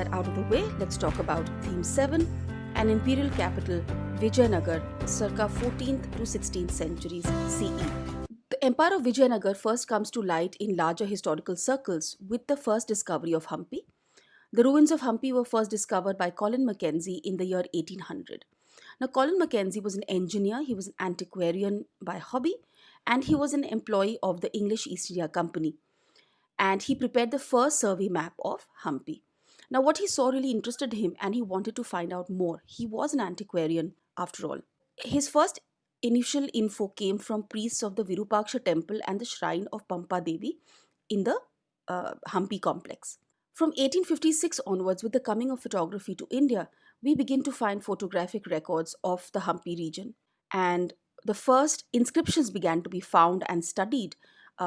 that out of the way, let's talk about Theme 7, an imperial capital, Vijaynagar, circa 14th to 16th centuries CE. The empire of Vijayanagar first comes to light in larger historical circles with the first discovery of Hampi. The ruins of Hampi were first discovered by Colin Mackenzie in the year 1800. Now, Colin Mackenzie was an engineer, he was an antiquarian by hobby, and he was an employee of the English East India Company. And he prepared the first survey map of Hampi. Now, what he saw really interested him, and he wanted to find out more. He was an antiquarian after all. His first initial info came from priests of the Virupaksha temple and the shrine of Pampa Devi in the Hampi complex. From 1856 onwards, with the coming of photography to India, we begin to find photographic records of the Hampi region. And the first inscriptions began to be found and studied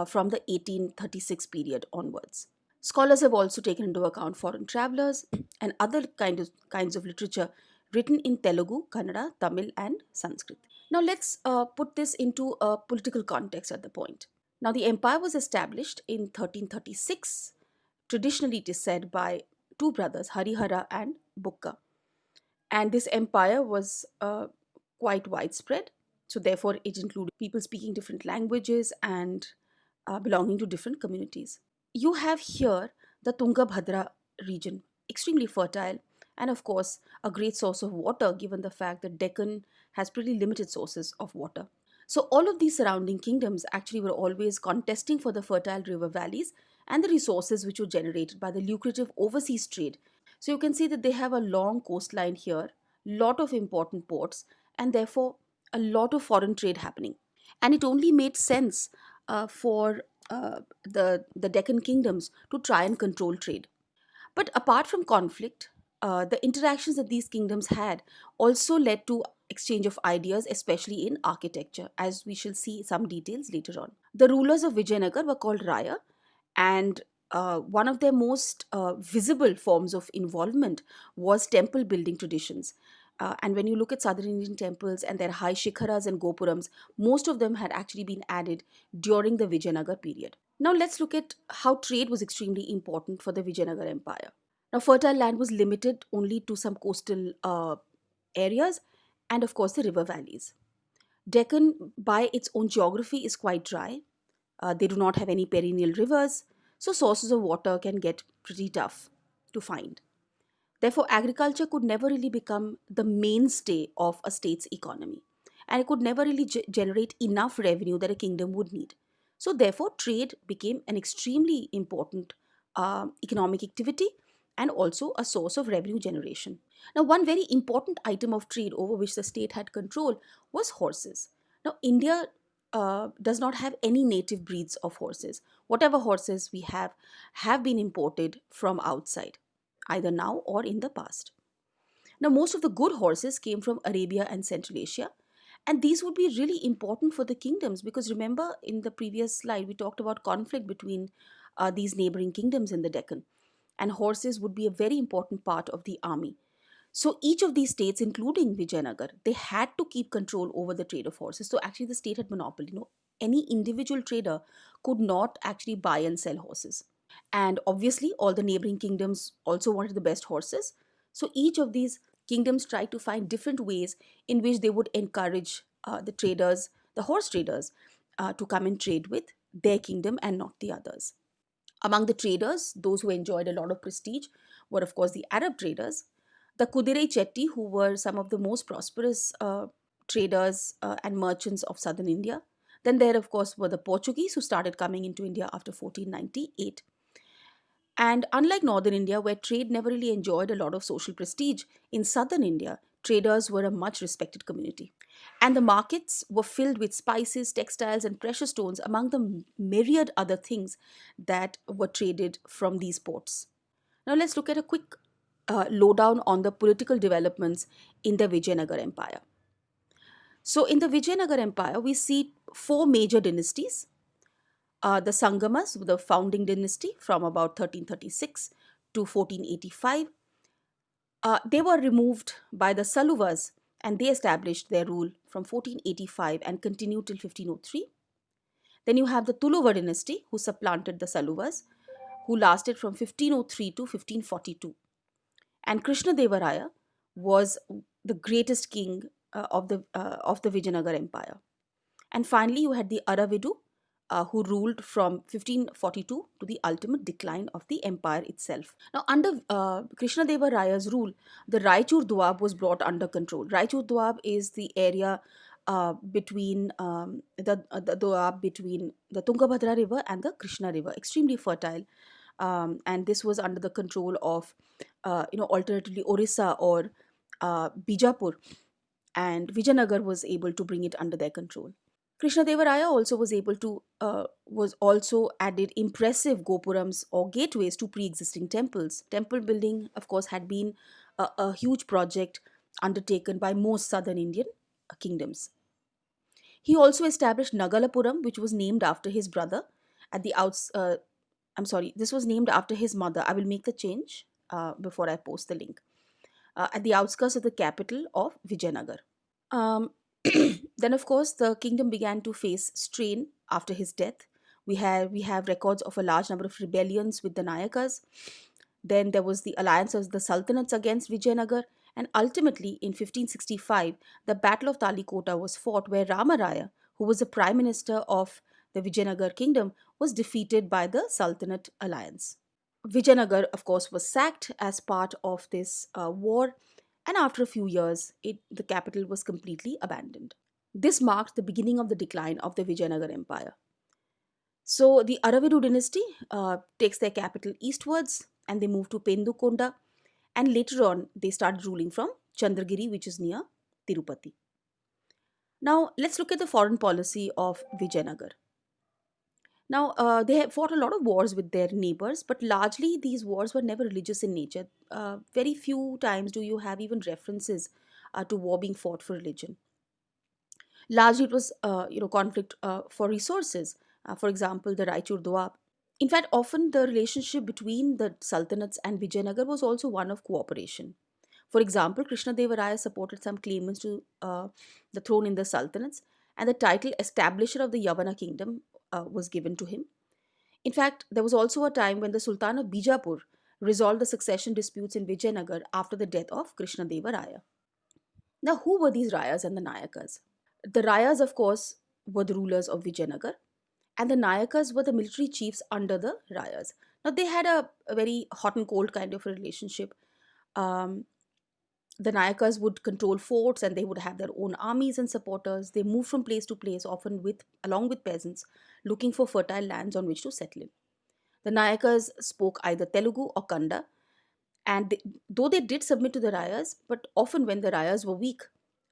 from the 1836 period onwards. Scholars have also taken into account foreign travelers and other kinds of literature written in Telugu, Kannada, Tamil, and Sanskrit. Now let's put this into a political context at the point. Now the empire was established in 1336. Traditionally, it is said by two brothers, Harihara and Bukka. And this empire was quite widespread. So therefore, it included people speaking different languages and belonging to different communities. You have here the Tungabhadra region, extremely fertile, and of course, a great source of water given the fact that Deccan has pretty limited sources of water. So all of these surrounding kingdoms actually were always contesting for the fertile river valleys and the resources which were generated by the lucrative overseas trade. So you can see that they have a long coastline here, lot of important ports, and therefore a lot of foreign trade happening. And it only made sense for the Deccan kingdoms to try and control trade. But apart from conflict, the interactions that these kingdoms had also led to exchange of ideas, especially in architecture, as we shall see some details later on. The rulers of Vijayanagar were called Raya, and one of their most visible forms of involvement was temple building traditions. And when you look at southern Indian temples and their high shikharas and gopurams, most of them had actually been added during the Vijayanagar period. Now let's look at how trade was extremely important for the Vijayanagar Empire. Now, fertile land was limited only to some coastal areas and, of course, the river valleys. Deccan, by its own geography, is quite dry. They do not have any perennial rivers, so sources of water can get pretty tough to find. Therefore, agriculture could never really become the mainstay of a state's economy, and it could never really generate enough revenue that a kingdom would need. So, therefore, trade became an extremely important economic activity and also a source of revenue generation. Now, one very important item of trade over which the state had control was horses. Now, India does not have any native breeds of horses. Whatever horses we have been imported from outside, either now or in the past. Now, most of the good horses came from Arabia and Central Asia, and these would be really important for the kingdoms because remember in the previous slide we talked about conflict between these neighboring kingdoms in the Deccan, and horses would be a very important part of the army. So each of these states, including Vijayanagar, they had to keep control over the trade of horses. So actually the state had monopoly. No, any individual trader could not actually buy and sell horses. And obviously all the neighboring kingdoms also wanted the best horses. So each of these kingdoms tried to find different ways in which they would encourage the traders, the horse traders, to come and trade with their kingdom and not the others. Among the traders, those who enjoyed a lot of prestige were, of course, the Arab traders, the Kudirei Chetty, who were some of the most prosperous traders and merchants of southern India. Then there, of course, were the Portuguese who started coming into India after 1498. And unlike northern India, where trade never really enjoyed a lot of social prestige, in southern India, traders were a much respected community. And the markets were filled with spices, textiles, and precious stones, among the myriad other things that were traded from these ports. Now, let's look at a quick lowdown on the political developments in the Vijayanagar Empire. So, in the Vijayanagar Empire, we see four major dynasties. The Sangamas, the founding dynasty from about 1336 to 1485. They were removed by the Saluvas and they established their rule from 1485 and continued till 1503. Then you have the Tuluva dynasty who supplanted the Saluvas, who lasted from 1503 to 1542. And Krishna Devaraya was the greatest king of the Vijayanagar Empire. And finally, you had the Aravidu, who ruled from 1542 to the ultimate decline of the empire itself. Now, under Krishna Deva Raya's rule, the Raichur Doab was brought under control. Raichur Doab is the area between the Doab between the Tungabhadra River and the Krishna River, extremely fertile, and this was under the control of, alternatively Orissa or Bijapur, and Vijayanagar was able to bring it under their control. Krishnadevaraya also was also added impressive gopurams or gateways to pre-existing temples. Temple building, of course, had been a huge project undertaken by most southern Indian kingdoms. He also established Nagalapuram, which was named after his brother at the outs. I'm sorry, this was named after his mother. I will make the change before I post the link. At the outskirts of the capital of Vijayanagar. Um, then, of course, the kingdom began to face strain after his death. We have records of a large number of rebellions with the Nayakas. Then there was the alliance of the sultanates against Vijayanagar, and ultimately in 1565, the Battle of Talikota was fought, where Ramaraya, who was the prime minister of the Vijayanagar kingdom, was defeated by the Sultanate alliance. Vijayanagar, of course, was sacked as part of this war, and after a few years, the capital was completely abandoned. This marked the beginning of the decline of the Vijayanagar Empire. So the Aravidu dynasty takes their capital eastwards and they move to Pendukonda, and later on they start ruling from Chandragiri, which is near Tirupati. Now let's look at the foreign policy of Vijayanagar. Now, they have fought a lot of wars with their neighbors, but largely these wars were never religious in nature. Very few times do you have even references to war being fought for religion. Largely, it was conflict for resources. For example, the Raichur Doab. In fact, often the relationship between the sultanates and Vijayanagar was also one of cooperation. For example, Krishna Devaraya supported some claimants to the throne in the sultanates, and the title establisher of the Yavana kingdom was given to him. In fact, there was also a time when the Sultan of Bijapur resolved the succession disputes in Vijayanagar after the death of Krishna Deva Raya. Now, who were these Rayas and the Nayakas? The Rayas, of course, were the rulers of Vijayanagar, and the Nayakas were the military chiefs under the Rayas. Now, they had a very hot and cold kind of a relationship. Um, the Nayakas would control forts and they would have their own armies and supporters. They moved from place to place, often along with peasants, looking for fertile lands on which to settle in. The Nayakas spoke either Telugu or Kannada, and though they did submit to the Rayas, but often when the Rayas were weak,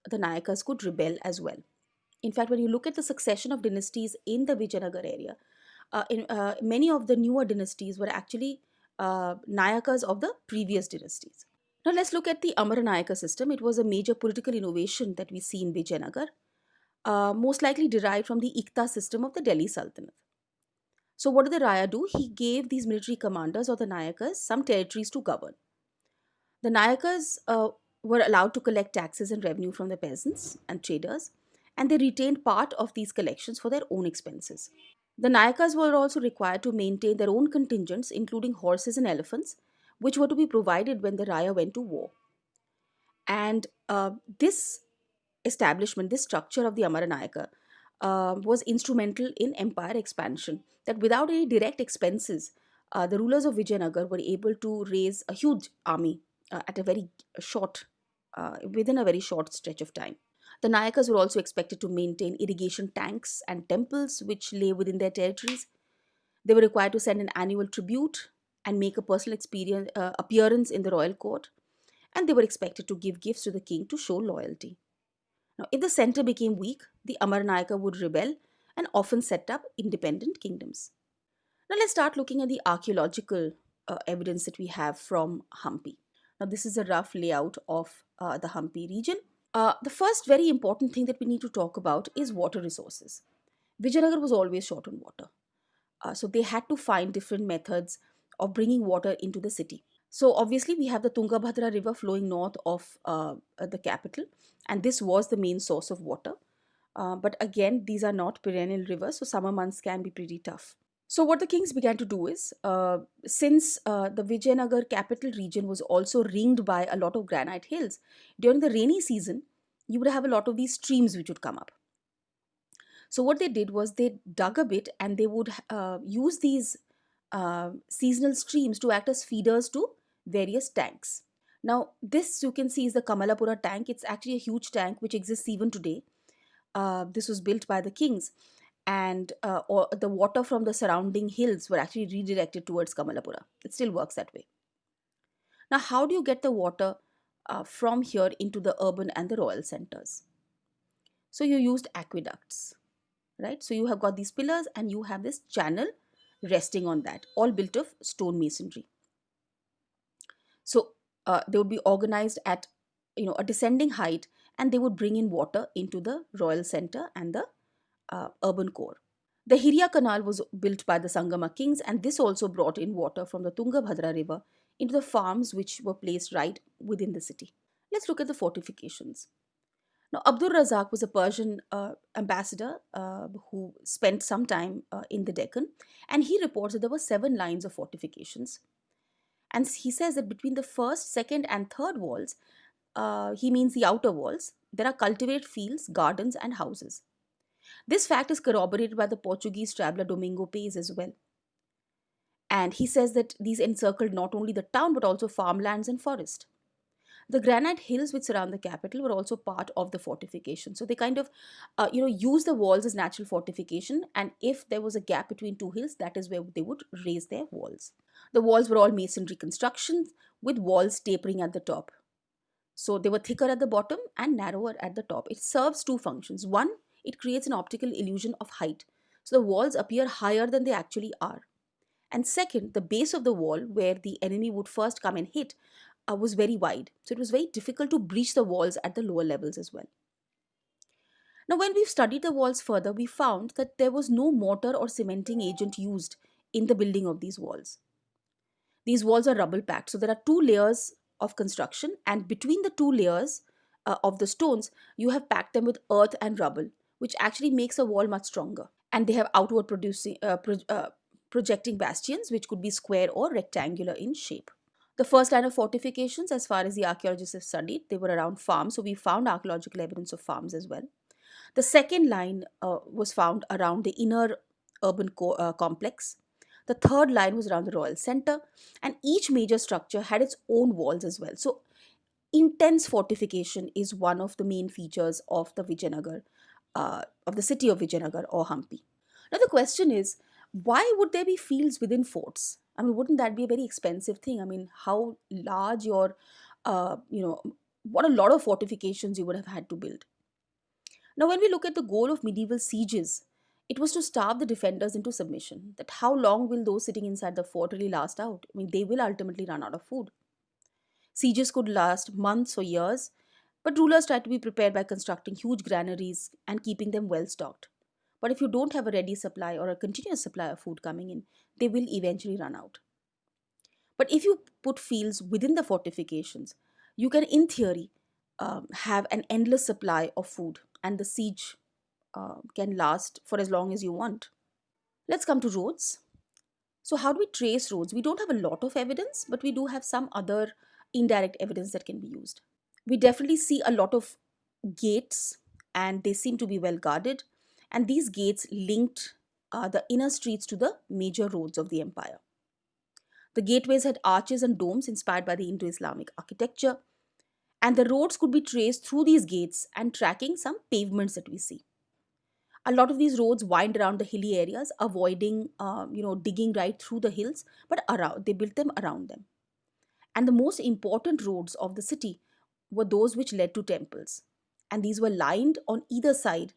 the Nayakas could rebel as well. In fact, when you look at the succession of dynasties in the Vijayanagar area, many of the newer dynasties were actually Nayakas of the previous dynasties. Now, let's look at the Amaranayaka system. It was a major political innovation that we see in Vijayanagar, most likely derived from the Ikta system of the Delhi Sultanate. So, what did the Raya do? He gave these military commanders or the Nayakas some territories to govern. The Nayakas were allowed to collect taxes and revenue from the peasants and traders, and they retained part of these collections for their own expenses. The Nayakas were also required to maintain their own contingents, including horses and elephants, which were to be provided when the Raya went to war. And this establishment, this structure of the Amaranayaka, was instrumental in empire expansion. That without any direct expenses, the rulers of Vijayanagar were able to raise a huge army at a very short, within a very short stretch of time. The Nayakas were also expected to maintain irrigation tanks and temples which lay within their territories. They were required to send an annual tribute and make a personal appearance in the royal court, and they were expected to give gifts to the king to show loyalty. Now, if the center became weak, the Amarnayaka would rebel and often set up independent kingdoms. Now, let's start looking at the archaeological evidence that we have from Hampi. Now, this is a rough layout of the Hampi region. The first very important thing that we need to talk about is water resources. Vijayanagar was always short on water. So they had to find different methods of bringing water into the city. So obviously we have the Tungabhadra river flowing north of the capital, and this was the main source of water. But again, these are not perennial rivers, so summer months can be pretty tough. So, what the kings began to do is, since the Vijaynagar capital region was also ringed by a lot of granite hills, during the rainy season, you would have a lot of these streams which would come up. So, what they did was they dug a bit and they would use these seasonal streams to act as feeders to various tanks. Now, this you can see is the Kamalapura tank. It's actually a huge tank which exists even today. This was built by the kings, and or the water from the surrounding hills were actually redirected towards Kamalapura. It still works that way. Now, how do you get the water from here into the urban and the royal centers? So, you used aqueducts, right? So, you have got these pillars and you have this channel resting on that, all built of stone masonry. So, they would be organized at a descending height, and they would bring in water into the royal center and the urban core. The Hiria Canal was built by the Sangama kings, and this also brought in water from the Tungabhadra river into the farms which were placed right within the city. Let's look at the fortifications. Now, Abdul Razak was a Persian ambassador who spent some time in the Deccan, and he reports that there were 7 lines of fortifications. And he says that between the first, second, and third walls, he means the outer walls, there are cultivated fields, gardens, and houses. This fact is corroborated by the Portuguese traveler Domingo Paes as well. And he says that these encircled not only the town but also farmlands and forest. The granite hills which surround the capital were also part of the fortification. So they kind of, use the walls as natural fortification. And if there was a gap between two hills, that is where they would raise their walls. The walls were all masonry constructions with walls tapering at the top. So they were thicker at the bottom and narrower at the top. It serves two functions. One, it creates an optical illusion of height. So the walls appear higher than they actually are. And second, the base of the wall where the enemy would first come and hit was very wide. So it was very difficult to breach the walls at the lower levels as well. Now, when we've studied the walls further, we found that there was no mortar or cementing agent used in the building of these walls. These walls are rubble packed. So there are 2 layers of construction, and between the 2 layers of the stones, you have packed them with earth and rubble, which actually makes a wall much stronger. And they have outward projecting bastions, which could be square or rectangular in shape. The first line of fortifications, as far as the archaeologists have studied, they were around farms. So we found archaeological evidence of farms as well. The second line was found around the inner urban complex. The third line was around the royal center, and each major structure had its own walls as well. So, intense fortification is one of the main features of the Vijayanagar, of the city of Vijayanagar or Hampi. Now, the question is, why would there be fields within forts? I mean, wouldn't that be a very expensive thing? I mean, how large your, uh, you know, what a lot of fortifications you would have had to build. Now, when we look at the goal of medieval sieges, it was to starve the defenders into submission. That how long will those sitting inside the fort really last out? I mean, they will ultimately run out of food. Sieges could last months or years, but rulers tried to be prepared by constructing huge granaries and keeping them well stocked. But if you don't have a ready supply or a continuous supply of food coming in, they will eventually run out. But if you put fields within the fortifications, you can, in theory, have an endless supply of food, and the siege can last for as long as you want. Let's come to roads. So, how do we trace roads? We don't have a lot of evidence, but we do have some other indirect evidence that can be used. We definitely see a lot of gates, and they seem to be well guarded. And these gates linked the inner streets to the major roads of the empire. The gateways had arches and domes inspired by the Indo Islamic architecture, and the roads could be traced through these gates and tracking some pavements that we see. A lot of these roads wind around the hilly areas, avoiding digging right through the hills, but around they built them around them. And the most important roads of the city were those which led to temples, and these were lined on either side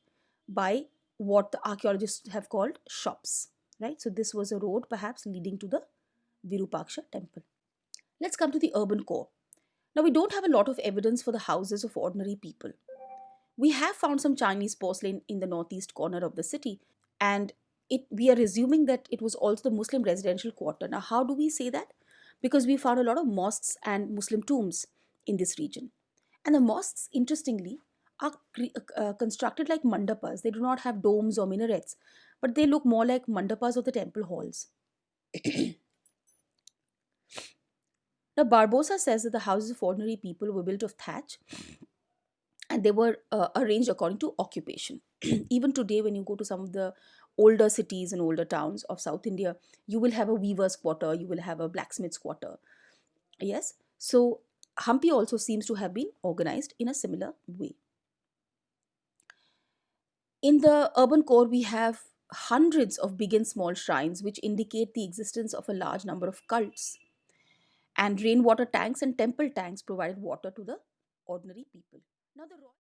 by what the archaeologists have called shops. Right, so this was a road perhaps leading to the Virupaksha temple. Let's come to the urban core. Now, we don't have a lot of evidence for the houses of ordinary people. We have found some Chinese porcelain in the northeast corner of the city, and we are assuming that it was also the Muslim residential quarter. Now, how do we say that? Because we found a lot of mosques and Muslim tombs in this region. And the mosques, interestingly, are constructed like mandapas. They do not have domes or minarets, but they look more like mandapas or the temple halls. Now, Barbosa says that the houses of ordinary people were built of thatch and they were arranged according to occupation. Even today, when you go to some of the older cities and older towns of South India, you will have a weaver's quarter, you will have a blacksmith's quarter. Yes. So, Hampi also seems to have been organized in a similar way. In the urban core, we have hundreds of big and small shrines which indicate the existence of a large number of cults. And rainwater tanks and temple tanks provided water to the ordinary people. Now, the